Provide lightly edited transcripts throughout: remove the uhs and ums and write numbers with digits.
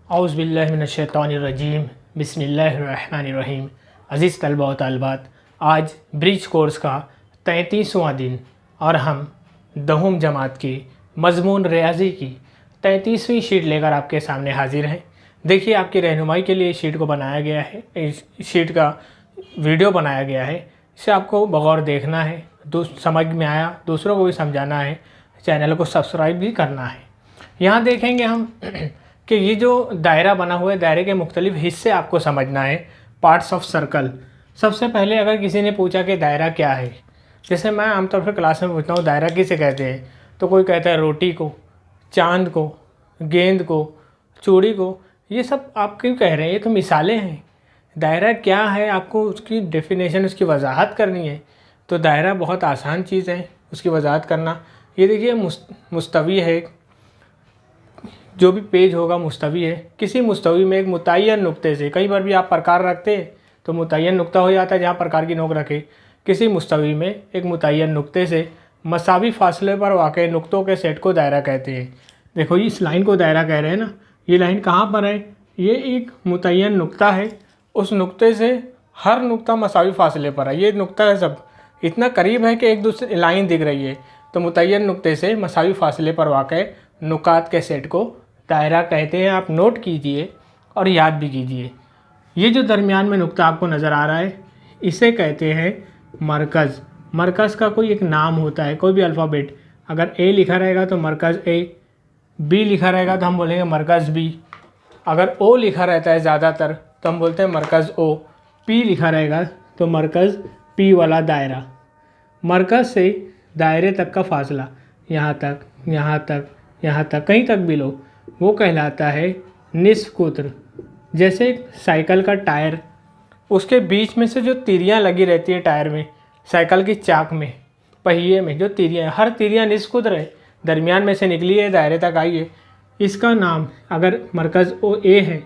औज़ुबिल्लाहिमिनश्शैतानिर्रजीम बिस्मिल्लाहिर्रहमानिर्रहीम। अज़ीज़ तलबा व तालिबात, आज ब्रिज कोर्स का 33वां दिन और हम दहम जमात की मज़मून रियाज़ी की 33वीं शीट लेकर आपके सामने हाज़िर हैं। देखिए, आपकी रहनुमाई के लिए शीट को बनाया गया है, इस शीट का वीडियो बनाया गया है। इसे आपको बगौर देखना है, समझ में आया दूसरों को भी समझाना है, चैनल को सब्सक्राइब भी करना है। यहाँ देखेंगे हम कि ये जो दायरा बना हुआ है, दायरे के मुख्तलिफ हिस्से आपको समझना है। Parts of circle. सबसे पहले अगर किसी ने पूछा कि दायरा क्या है, जैसे मैं आमतौर पर क्लास में पूछता हूँ दायरा किसे कहते हैं, तो कोई कहता है रोटी को, चांद को, गेंद को, चूड़ी को। ये सब आप क्यों कह रहे हैं? ये तो मिसालें हैं। दायरा क्या है आपको उसकी डेफिनेशन, उसकी वजाहत करनी है। तो दायरा बहुत आसान चीज़ है उसकी वजाहत करना। ये देखिए मुस्तवी है, जो भी पेज होगा मुस्तवी है। किसी मुस्तवी में एक मुतय्यन नुक्ते से, कई बार भी आप प्रकार रखते हैं तो मुतय्यन नुक्ता हो जाता है जहाँ प्रकार की नोक रखे। किसी मुस्तवी में एक मुतय्यन नुक्ते से मसावी फासले पर वाक़ नुक्तों के सेट को दायरा कहते हैं। देखो, इस लाइन को दायरा कह रहे हैं ना। ये लाइन कहाँ पर है? ये एक मुतय्यन नुक्ता है, उस नुक्ते से हर नुक्ता मसावी फासले पर है। ये नुक्ता है, सब इतना करीब है कि एक दूसरी लाइन दिख रही है। तो मुतय्यन नुक्ते से मसावी फासले पर वाक़ नुकात के सेट को दायरा कहते हैं। आप नोट कीजिए और याद भी कीजिए। ये जो दरमियान में नुक्ता आपको नज़र आ रहा है, इसे कहते हैं मरकज़। मरकज़ का कोई एक नाम होता है, कोई भी अल्फ़ाबेट अगर ए लिखा रहेगा तो मरकज़ ए, बी लिखा रहेगा तो हम बोलेंगे मरकज़ बी, अगर ओ लिखा रहता है ज़्यादातर तो हम बोलते हैं मरकज़ ओ, पी लिखा रहेगा तो मरकज़ पी वाला दायरा। मरकज़ से दायरे तक का फासला, यहाँ तक, यहाँ तक, यहाँ तक, कहीं तक भी लो, वो कहलाता है निस्फ़ कुत्र। जैसे साइकिल का टायर, उसके बीच में से जो तिरियाँ लगी रहती है टायर में, साइकिल की चाक में, पहिए में जो तिरियाँ, हर तिरियाँ निस्फ़ कुत्र है, दरमियान में से निकली है, दायरे तक आई है। इसका नाम, अगर मरकज़ ओ ए है,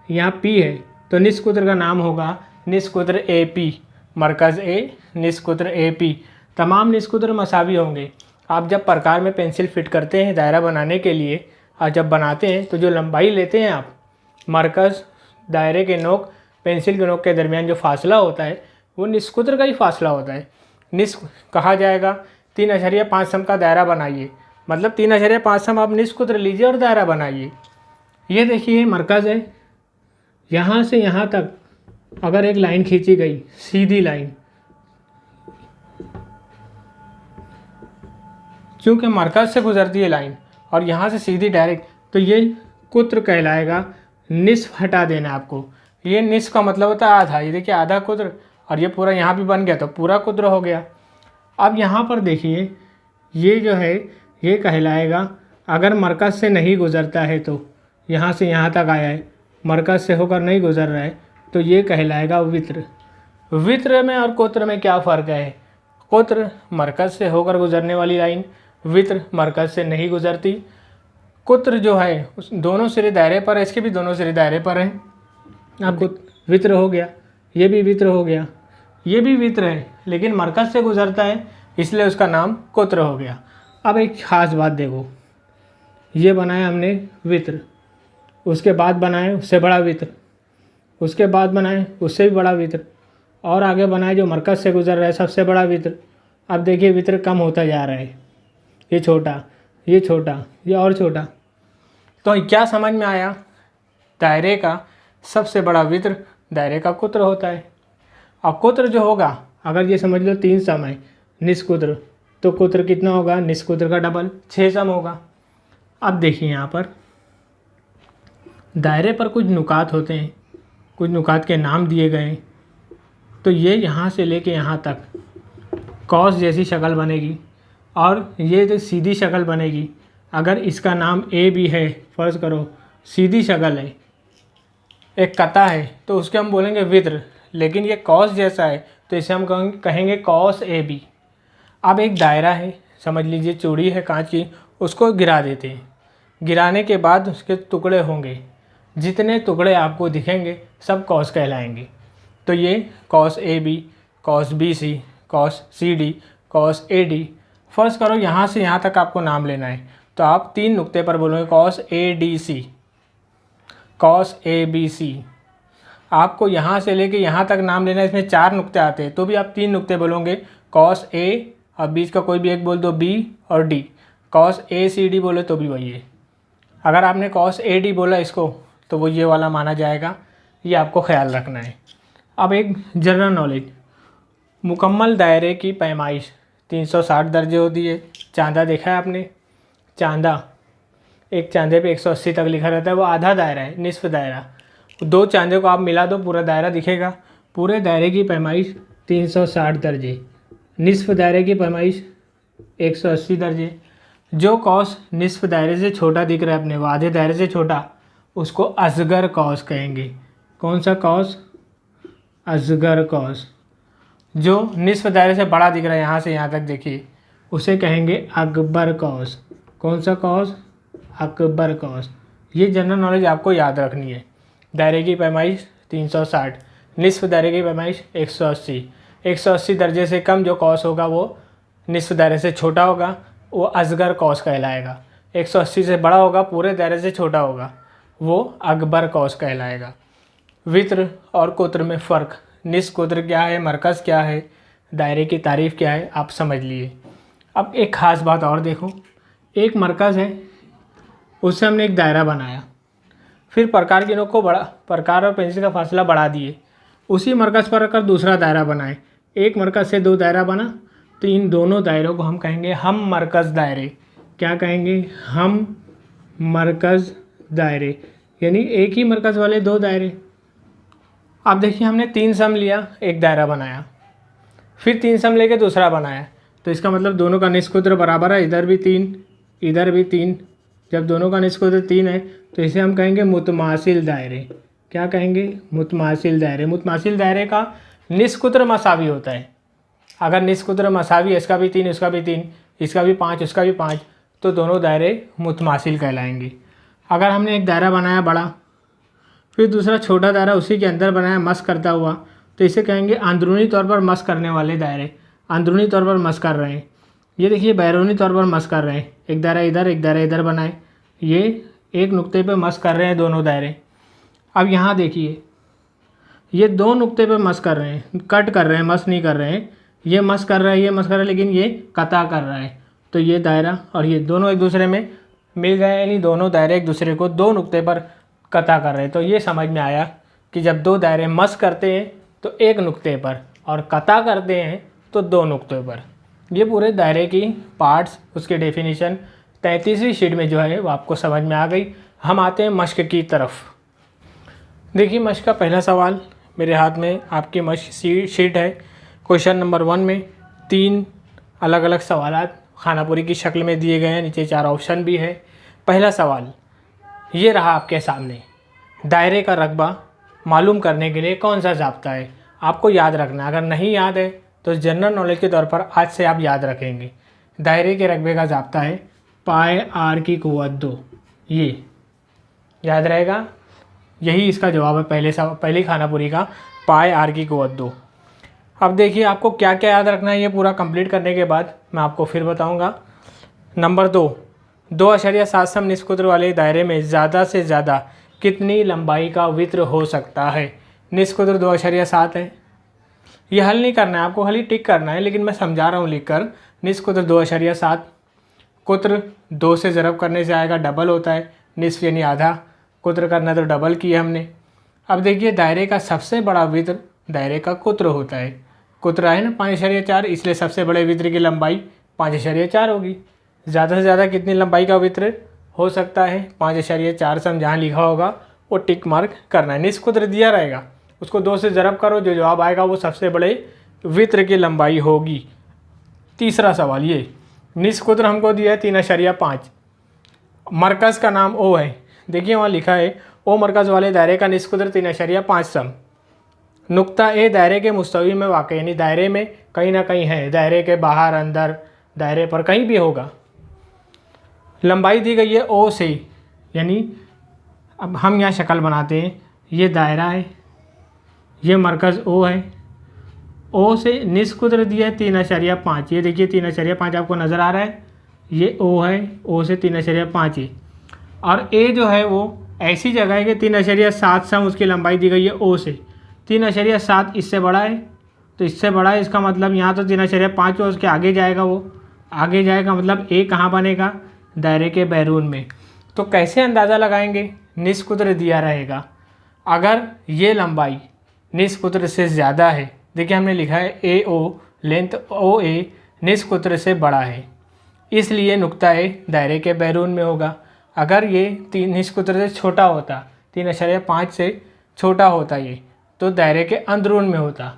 यहाँ पी है, तो निस्फ़ कुत्र का नाम होगा निस्फ़ कुत्र ए पी। मरकज़ ए, निस्फ़ कुत्र ए पी। तमाम निस्फ़ कुत्र मसावी होंगे। आप जब प्रकार में पेंसिल फिट करते हैं दायरा बनाने के लिए, और जब बनाते हैं तो जो लंबाई लेते हैं आप, मरकज़ दायरे के नोक, पेंसिल के नोक के दरमियान जो फासला होता है वो निस्फ़ कुत्र का ही फासला होता है। निस्फ़ कहा जाएगा। 3.5 सम का दायरा बनाइए, मतलब 3.5 सम आप निस्फ़ कुत्र लीजिए और दायरा बनाइए। ये देखिए मरकज़ है, यहाँ से यहाँ तक अगर एक लाइन खींची गई, सीधी लाइन, चूँकि मरकज़ से गुजरती है लाइन और यहाँ से सीधी डायरेक्ट, तो ये कुत्र कहलाएगा। निस्फ़ हटा देना आपको। ये निस्फ़ का मतलब होता है आधा। ये देखिए आधा कुत्र, और ये पूरा यहाँ भी बन गया तो पूरा कुत्र हो गया। अब यहाँ पर देखिए, ये जो है ये कहलाएगा, अगर मरकज़ से नहीं गुज़रता है तो यहाँ से यहाँ तक आया है, मरकज़ से होकर नहीं गुज़र रहा है, तो ये कहलाएगा वित्र। वित्र में और कुत्र में क्या फ़र्क है? कुत्र मरकज़ से होकर गुज़रने वाली लाइन, वित्र मरकज़ से नहीं गुज़रती। कुत्र जो है उस दोनों सिरे दायरे पर है, इसके भी दोनों सिरे दायरे पर हैं। आपको वित्र हो गया, ये भी वित्र हो गया, ये भी वित्र है, लेकिन मरकज़ से गुज़रता है इसलिए उसका नाम कुत्र हो गया। अब एक ख़ास बात देखो, ये बनाया हमने वित्र, उसके बाद बनाए उससे बड़ा वित्र, उसके बाद बनाए उससे भी बड़ा वित्र, और आगे बनाए जो मरकज़ से गुज़र रहा है सबसे बड़ा वित्र। अब देखिए वित्र कम होता जा रहा है, ये छोटा, ये छोटा, ये और छोटा। तो क्या समझ में आया? दायरे का सबसे बड़ा वित्र दायरे का कुत्र होता है। अब कुत्र जो होगा, अगर ये समझ लो 3 सम है निस्फ़ कुत्र, तो कुत्र कितना होगा? निस्फ़ कुत्र का डबल 6 सम होगा। अब देखिए यहाँ पर दायरे पर कुछ नुकात होते हैं, कुछ नुकात के नाम दिए गए हैं। तो ये यहाँ से लेके यहाँ तक कॉस जैसी शक्ल बनेगी, और ये जो सीधी शक्ल बनेगी, अगर इसका नाम ए भी है, फ़र्ज़ करो सीधी शक्ल है, एक कता है, तो उसके हम बोलेंगे वित्र। लेकिन ये कॉस जैसा है तो इसे हम कहेंगे कॉस ए बी। अब एक दायरा है, समझ लीजिए चूड़ी है कांच की, उसको गिरा देते हैं। गिराने के बाद उसके टुकड़े होंगे, जितने टुकड़े आपको दिखेंगे सब कॉस कहलाएंगे। तो ये cos A B, cos B C, cos C D, cos A D. फ़र्ज़ करो यहाँ से यहाँ तक आपको नाम लेना है, तो आप 3 नुक्ते पर बोलोगे cos A D C. Cos A B C. आपको यहाँ से लेके यहाँ तक नाम लेना है, इसमें 4 नुक्ते आते हैं तो भी आप 3 नुक्ते बोलोगे, कॉस ए और बीच का कोई भी एक बोल दो, बी और डी। कॉस ए सी डी बोले तो भी वही है। अगर आपने कॉस ए डी बोला इसको तो वो ये वाला माना जाएगा, ये आपको ख्याल रखना है। अब एक जनरल नॉलेज, मुकम्मल दायरे की पैमाइश 360 दर्जे होती है। चांदा देखा है आपने, चांदा, एक चांदे पे 180 तक लिखा रहता है, वो आधा दायरा है, निसफ दायरा। 2 चांदे को आप मिला दो पूरा दायरा दिखेगा। पूरे दायरे की पैमाइश 360 दर्जे, निसफ दायरे की पैमाइश 180 दर्जे। जो कॉस निसफ दायरे से छोटा दिख रहा है अपने, वो आधे दायरे से छोटा, उसको असगर कॉस कहेंगे। कौन सा कॉस? असगर कॉस। जो निसफ दायरे से बड़ा दिख रहा है, यहाँ से यहाँ तक देखिए, उसे कहेंगे अकबर कॉस। कौन सा कॉस? अकबर कॉस। ये जनरल नॉलेज आपको याद रखनी है। दायरे की पैमाइश 360, निसफ दायरे की पैमाइश 180। 180 दर्जे से कम जो कॉस होगा वो निसफ दायरे से छोटा होगा, वो असगर कॉस कहलाएगा। 180 से बड़ा होगा, पूरे दायरे से छोटा होगा, वो अकबर कॉस कहलाएगा। वित्र और कुत्र में फ़र्क, निस कुत्र क्या है, मरकज़ क्या है, दायरे की तारीफ़ क्या है, आप समझ लिए। अब एक ख़ास बात और देखो, एक मरकज़ है, उससे हमने एक दायरा बनाया, फिर प्रकार की नोक को बड़ा, प्रकार और पेंसिल का फासला बढ़ा दिए, उसी मरकज़ पर रखकर दूसरा दायरा बनाए। एक मरकज़ से 2 दायरा बना तो इन दोनों दायरों को हम कहेंगे हम मरकज़ दायरे। क्या कहेंगे? हम मरकज़ दायरे, यानी एक ही मरकज़ वाले 2 दायरे। अब देखिए हमने 3 सम लिया, एक दायरा बनाया, फिर 3 सम लेके दूसरा बनाया, तो इसका मतलब दोनों का निस्कुत्र बराबर है, इधर भी 3 इधर भी 3। जब दोनों का निस्कुत्र 3 है तो इसे हम कहेंगे मुतमासिल दायरे। क्या कहेंगे? मुतमासिल दायरे। मुतमासिल दायरे का निस्कुत्र मसावी होता है। अगर निस्कुत्र मसावी है, इसका भी 3 इसका भी 3, इसका भी 5 उसका भी 5, तो दोनों दायरे मुतमासिल कहलाएंगे। अगर हमने एक दायरा बनाया बड़ा, फिर दूसरा छोटा दायरा उसी के अंदर बनाया मस करता हुआ, तो इसे कहेंगे अंदरूनी तौर पर मस करने वाले दायरे। अंदरूनी तौर पर मस कर रहे हैं, ये देखिए बैरूनी तौर पर मस कर रहे हैं, एक दायरा इधर एक दायरा इधर बनाए, ये एक नुक्ते पे मस कर रहे हैं दोनों दायरे। अब यहाँ देखिए, ये 2 नुक्ते पे मस कर रहे हैं, कट कर रहे हैं, मस नहीं कर रहे हैं। ये मस कर रहा है, ये मस कर रहा है, लेकिन ये कता कर रहा है। तो ये दायरा और ये दोनों एक दूसरे में मिल गए, यानी दोनों दायरे एक दूसरे को 2 नुक्ते पर कता कर रहे हैं। तो ये समझ में आया कि जब 2 दायरे मस करते हैं तो एक नुक्ते पर, और कता करते हैं तो 2 नुक्ते पर। ये पूरे दायरे की पार्ट्स, उसके डेफिनेशन 33वीं शीट में जो है वो आपको समझ में आ गई। हम आते हैं मश्क की तरफ। देखिए मश्क का पहला सवाल मेरे हाथ में, आपकी मश्क शीट है। क्वेश्चन नंबर 1 में 3 अलग अलग सवालात खानापुरी की शक्ल में दिए गए हैं, नीचे 4 ऑप्शन भी है। पहला सवाल ये रहा आपके सामने, दायरे का रकबा मालूम करने के लिए कौन सा ज़ाब्ता है? आपको याद रखना, अगर नहीं याद है तो जनरल नॉलेज के तौर पर आज से आप याद रखेंगे। दायरे के रकबे का ज़ाब्ता है पाए आर की कुव्वत 2, ये याद रहेगा, यही इसका जवाब है पहली खानापुरी का, पाए आर की कुव्वत 2। अब देखिए आपको क्या क्या याद रखना है, ये पूरा कंप्लीट करने के बाद मैं आपको फिर बताऊंगा। नंबर 2, 2.7 सम निस्कुत्र वाले दायरे में ज़्यादा से ज़्यादा कितनी लंबाई का वित्र हो सकता है? निस्कुत्र 2.7 है, ये हल नहीं करना है आपको, खाली टिक करना है, लेकिन मैं समझा रहा हूँ लिखकर। निस्कुत्र 2.7, कुत्र 2 से ज़रब करने से आएगा, डबल होता है, निस्फ यानी आधा, कुत्र करना तो डबल किया हमने। अब देखिए दायरे का सबसे बड़ा वित्र दायरे का कुत्र होता है, कुत्र है ना 5.4, इसलिए सबसे बड़े वित्र की लंबाई 5.4 होगी। ज़्यादा से ज़्यादा कितनी लंबाई का वित्र हो सकता है? 5.4 सम जहाँ लिखा होगा वो टिक मार्क करना है। निस्कुत्र दिया रहेगा, उसको 2 से ज़रब करो, जो जवाब आएगा वो सबसे बड़े वित्र की लंबाई होगी। तीसरा सवाल ये, निस्कुत्र हमको दिया है 3.5, मरकज़ का नाम ओ है, देखिए वहाँ लिखा है ओ मरकज़ वाले दायरे का निस्कुत्र 3.5 सम। नुक्ता ए दायरे के मुस्तवी में वाक़, यानी दायरे में कहीं ना कहीं है, दायरे के बाहर अंदर दायरे पर कहीं भी होगा। लंबाई दी गई है ओ से, यानी अब हम यहाँ शक्ल बनाते हैं, ये दायरा है, ये मरकज़ ओ है, ओ से निस्कुत्र दिया है 3.5, ये देखिए 3.5 आपको नज़र आ रहा है, ये ओ है, ओ से 3.5 है, और ए जो है वो ऐसी जगह है कि 3.7 सम उसकी लंबाई दी गई है ओ से। 3.7 इससे बड़ा है, तो इससे बड़ा है, इसका मतलब यहाँ तो 3.5 है, उसके आगे जाएगा, वो आगे जाएगा, मतलब ए कहाँ बनेगा, दायरे के बैरून में। तो कैसे अंदाज़ा लगाएंगे, निष्कुत्र दिया रहेगा। अगर ये लंबाई निष्कुत्र से ज़्यादा है, देखिए हमने लिखा है ए ओ, लेंथ ओ ए निष्कुत्र से बड़ा है, इसलिए नुक्ता ए दायरे के बैरून में होगा। अगर ये निष्कुत्र से छोटा होता, 3.5 से छोटा होता ये, तो दायरे के अंदरून में होता।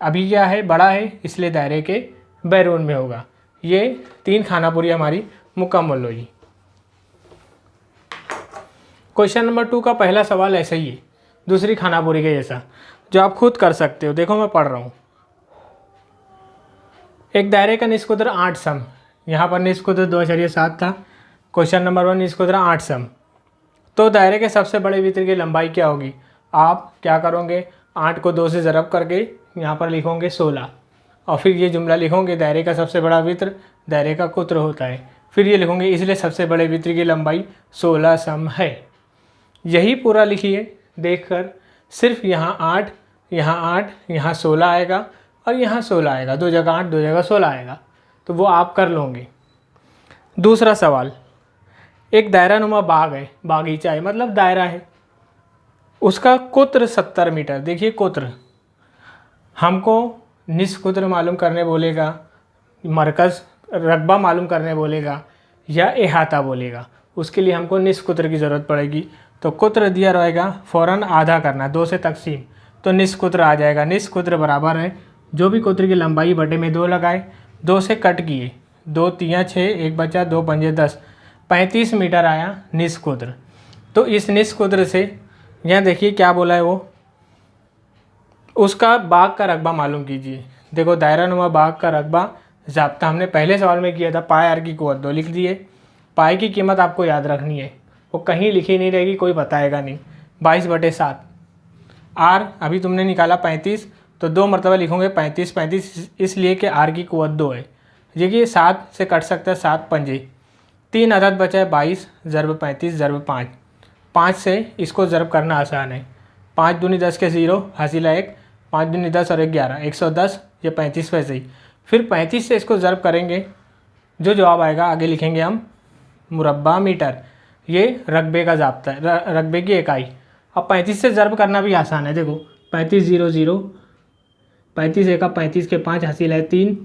अभी क्या है, बड़ा है, इसलिए दायरे के बैरून में होगा। ये 3 खानापुरी हमारी मुकम्मल हुई। क्वेश्चन नंबर 2 का पहला सवाल ऐसा ही है, दूसरी खानापुरी के जैसा, जो आप खुद कर सकते हो। देखो मैं पढ़ रहा हूँ। एक दायरे का निष्कुत्र 8 सम, यहाँ पर निष्कुत्र 2.7 था। क्वेश्चन नंबर 1 निष्कुत्र 8 सम, तो दायरे के सबसे बड़े वृत्त की लंबाई क्या होगी। आप क्या करोगे, 8 को 2 से ज़रब करके यहाँ पर लिखोगे 16, और फिर ये जुमला लिखोगे, दायरे का सबसे बड़ा वृत्त दायरे का कुत्र होता है। फिर ये लिखोगे, इसलिए सबसे बड़े वृत्त की लंबाई 16 सम है। यही पूरा लिखिए देखकर, सिर्फ यहाँ 8, यहाँ 16 आएगा, और यहाँ 16 आएगा, 2 जगह 8, 2 जगह 16 आएगा, तो वो आप कर लोगे। दूसरा सवाल, एक दायरा नुमा बाग है, बागीचा है, मतलब दायरा है, उसका कुत्र 70 मीटर। देखिए कुत्र, हमको निष्कुत्र मालूम करने बोलेगा, मरकज़ रकबा मालूम करने बोलेगा, या अहाता बोलेगा, उसके लिए हमको निष्कुत्र की ज़रूरत पड़ेगी। तो कुत्र दिया रहेगा, फ़ौरन आधा करना, 2 से तकसीम, तो निष्कुत्र आ जाएगा। निष्कुत्र बराबर है, जो भी कुत्र की लंबाई बटे में 2 लगाए, 2 से कट किए, 2 3 6, 1 बचा, 2 5 10, 35 मीटर आया निष्कुत्र। तो इस निष्कुत्र से यहाँ देखिए क्या बोला है, वो उसका बाग का रकबा मालूम कीजिए। देखो दायरा नुमा बाग का रकबा ज़ाब्ता हमने पहले सवाल में किया था, पाए आर की कुव्वत 2 लिख दिए। पाए की कीमत आपको याद रखनी है, वो कहीं लिखी नहीं रहेगी, कोई बताएगा नहीं। 22/7। आर अभी तुमने निकाला 35, तो 2 मरतबा लिखोगे 35, इसलिए कि आर की कुव्वत 2 है। देखिए 7 से कट सकता है, 7 पंजे, 3 अदद बचा है, 22 ज़रब 35 ज़रब 5। 5 से इसको ज़रब करना आसान है, 5 दूनी 10 के 0, हासिला 1, 5 दूनी 10 और 1 11, 110, ये 35 वैसे ही। फिर 35 से इसको ज़रब करेंगे, जो जवाब आएगा आगे लिखेंगे हम मुरब्बा मीटर। ये रकबे का ज़ाब्ता है, रकबे की इकाई। अब 35 से ज़रब करना भी आसान है। देखो 35 0 0, 35 एका 35 के 5, हासिल है 3,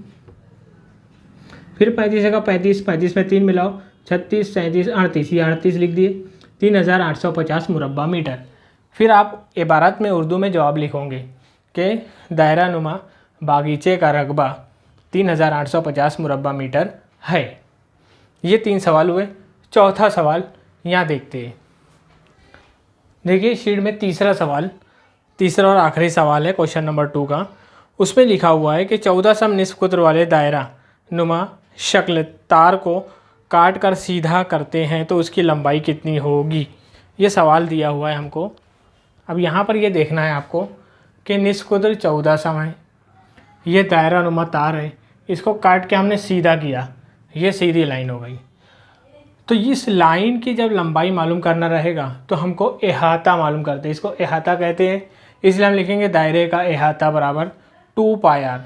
फिर 35 एका 35, 35 में 3 मिलाओ, 36 37 38, ये 38 लिख दिए, 3850 मुरब्बा मीटर। फिर आप इबारत में उर्दू में जवाब लिखोगे कि दायरा नुमा बागीचे का रकबा 3850 मुरब्बा मीटर है। ये 3 सवाल हुए। चौथा सवाल यहाँ देखते हैं। देखिए शीट में तीसरा और आखिरी सवाल है क्वेश्चन नंबर 2 का। उसमें लिखा हुआ है कि 14 सम निष्कुत्र वाले दायरा नुमा शक्ल तार को काट कर सीधा करते हैं तो उसकी लंबाई कितनी होगी। ये सवाल दिया हुआ है हमको। अब यहाँ पर ये देखना है आपको कि निष्कुत्र 14 सम है, ये दायरा नुमा तार है, इसको काट के हमने सीधा किया, ये सीधी लाइन हो गई। तो इस लाइन की जब लंबाई मालूम करना रहेगा तो हमको अहाता मालूम करते हैं, इसको अहाता कहते हैं। इसलिए हम लिखेंगे दायरे का अहाता बराबर 2 पाई आर।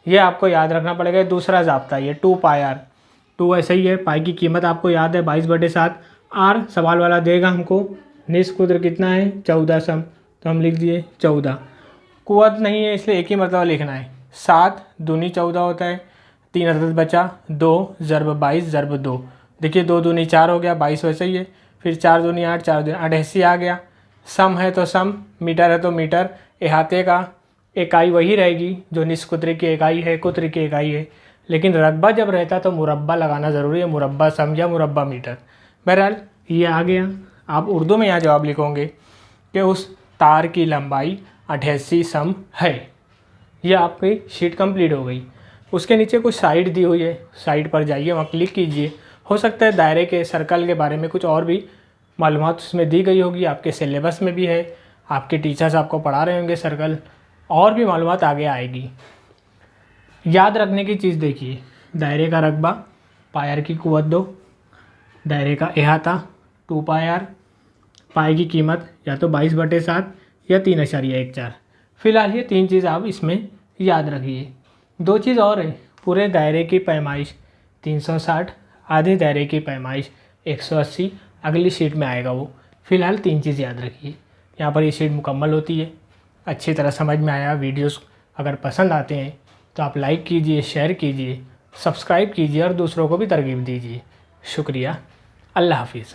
ये आपको याद रखना पड़ेगा, दूसरा ज़ाब्ता ये 2 पाई आर। 2 ऐसे ही है, पाई की कीमत आपको याद है 22/7। आर सवाल वाला देगा हमको, निष्कुत्र कितना है 14 सम, तो हम लिख दिए 14। कुव्वत नहीं है इसलिए एक ही मरतबा लिखना है, 7 दूनी 14 होता है, 3 अदद बचा, 2 ज़रब 22 ज़रब 2। देखिए 2 दूनी 4 हो गया, 22 वैसे ही है। फिर 4 दूनी 8, 4 दूनी 88 आ गया। सम है तो सम, मीटर है तो मीटर। अहाते का इकाई वही रहेगी जो निष्कुत्र की इकाई है, कुत्र की इकाई है, लेकिन रकबा जब रहता तो मुरब्बा लगाना ज़रूरी है, मुरब्बा सम या मुरब्बा मीटर। बहरहाल ये आ गया। आप उर्दू में यहाँ जवाब लिखोगे कि उस तार की लंबाई 88 सम है। ये आपकी शीट कंप्लीट हो गई। उसके नीचे कुछ साइड दी हुई है, साइड पर जाइए, वहाँ क्लिक कीजिए। हो सकता है दायरे के सर्कल के बारे में कुछ और भी मालूमात उसमें दी गई होगी, आपके सिलेबस में भी है, आपके टीचर्स आपको पढ़ा रहे होंगे सर्कल, और भी मालूमात आगे आएगी। याद रखने की चीज़ देखिए, दायरे का रकबा पाई आर की कुव्वत 2, दायरे का अहाता 2 पाई आर, पाई की कीमत या तो 22/7 या 3.14। फिलहाल ये 3 चीज़ आप इसमें याद रखिए। 2 चीज़ और है, पूरे दायरे की पैमाइश 360, आधे दायरे की पैमाइश 180, अगली शीट में आएगा वो। फिलहाल 3 चीज़ याद रखिए। यहाँ पर ये शीट मुकम्मल होती है। अच्छी तरह समझ में आया। वीडियोस अगर पसंद आते हैं तो आप लाइक कीजिए, शेयर कीजिए, सब्सक्राइब कीजिए और दूसरों को भी तरगीब दीजिए। शुक्रिया। अल्लाह हाफिज़।